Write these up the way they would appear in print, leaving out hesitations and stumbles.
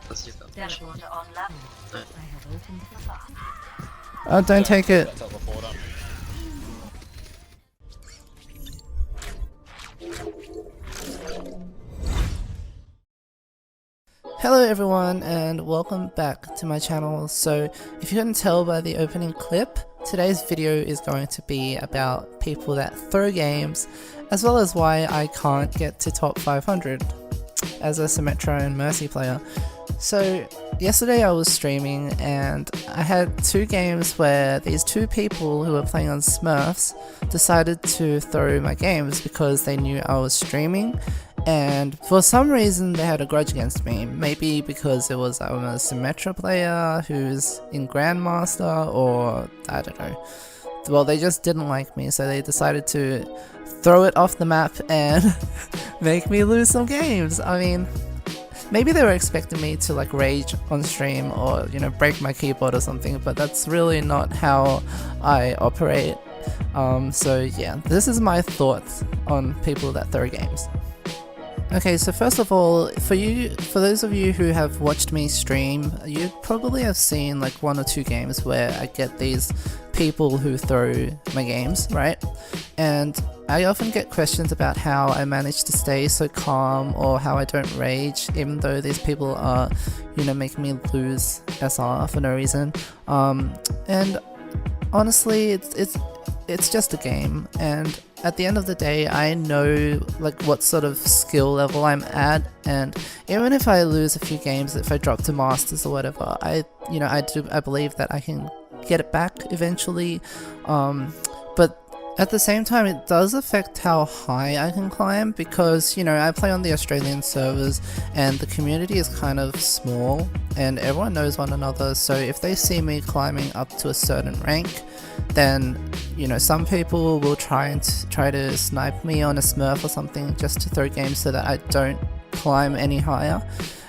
Let's use that. Teleporter on level. I have opened the path. Oh, don't take it. Hello everyone and welcome back to my channel. So if you couldn't tell by the opening clip, today's video is going to be about people that throw games, as well as why I can't get to top 500 as a Symmetra and Mercy player. So yesterday I was streaming and I had two games where these two people who were playing on Smurfs decided to throw my games because they knew I was streaming, and for some reason they had a grudge against me. Maybe because I'm a Symmetra player who's in Grandmaster, or I don't know. Well, they just didn't like me, so they decided to throw it off the map and make me lose some games. I mean, maybe they were expecting me to like rage on stream or, you know, break my keyboard or something, but that's really not how I operate. So yeah, this is my thoughts on people that throw games. Okay, so first of all, for those of you who have watched me stream, you probably have seen like one or two games where I get these people who throw my games, right? And I often get questions about how I manage to stay so calm, or how I don't rage even though these people are, you know, making me lose SR for no reason. And honestly, it's just a game, and at the end of the day, I know like what sort of skill level I'm at, and even if I lose a few games, if I drop to Masters or whatever, I believe that I can get it back eventually. But at the same time, it does affect how high I can climb, because, you know, I play on the Australian servers and the community is kind of small and everyone knows one another. So if they see me climbing up to a certain rank, then, you know, some people will try to snipe me on a Smurf or something just to throw games so that I don't climb any higher.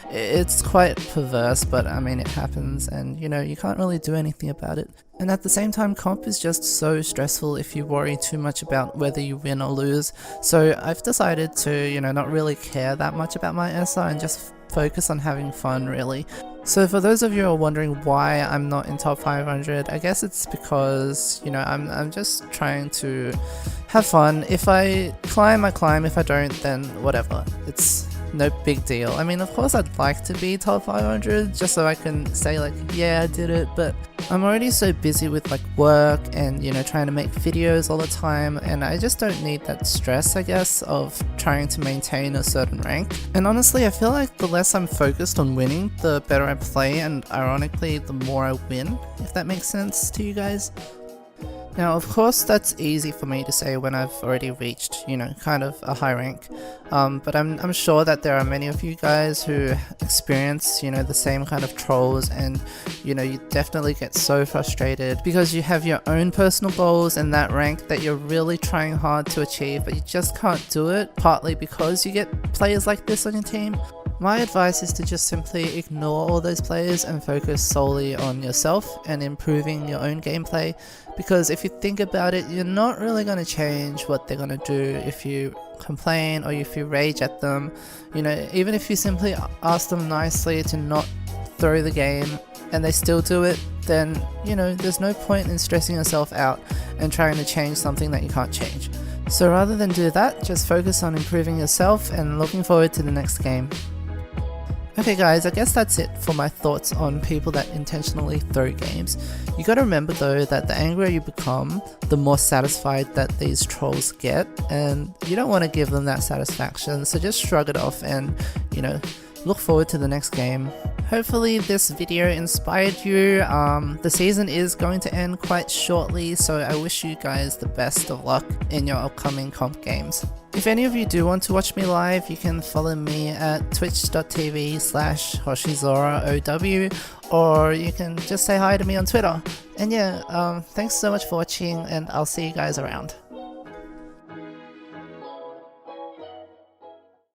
It's quite perverse, but I mean, it happens, and you know, you can't really do anything about it. And at the same time, comp is just so stressful if you worry too much about whether you win or lose. So I've decided to, you know, not really care that much about my SR and just focus on having fun, really. So for those of you who are wondering why I'm not in top 500, I guess it's because, you know, I'm just trying to have fun. If I climb, I climb. If I don't, then whatever. It's no big deal. I mean, of course I'd like to be top 500 just so I can say like, yeah, I did it, but I'm already so busy with like work and, you know, trying to make videos all the time, and I just don't need that stress, I guess, of trying to maintain a certain rank. And honestly, I feel like the less I'm focused on winning, the better I play, and ironically, the more I win, if that makes sense to you guys. Now, of course, that's easy for me to say when I've already reached, you know, kind of a high rank. But I'm sure that there are many of you guys who experience, you know, the same kind of trolls, and, you know, you definitely get so frustrated because you have your own personal goals and that rank that you're really trying hard to achieve, but you just can't do it, partly because you get players like this on your team. My advice is to just simply ignore all those players and focus solely on yourself and improving your own gameplay, because if you think about it, you're not really going to change what they're going to do if you complain or if you rage at them. You know, even if you simply ask them nicely to not throw the game and they still do it, then, you know, there's no point in stressing yourself out and trying to change something that you can't change. So rather than do that, just focus on improving yourself and looking forward to the next game. Okay guys, I guess that's it for my thoughts on people that intentionally throw games. You gotta remember though that the angrier you become, the more satisfied that these trolls get, and you don't want to give them that satisfaction, so just shrug it off and, you know, look forward to the next game. Hopefully this video inspired you. The season is going to end quite shortly, so I wish you guys the best of luck in your upcoming comp games. If any of you do want to watch me live, you can follow me at twitch.tv/HoshizoraOW, or you can just say hi to me on Twitter. And yeah, thanks so much for watching, and I'll see you guys around.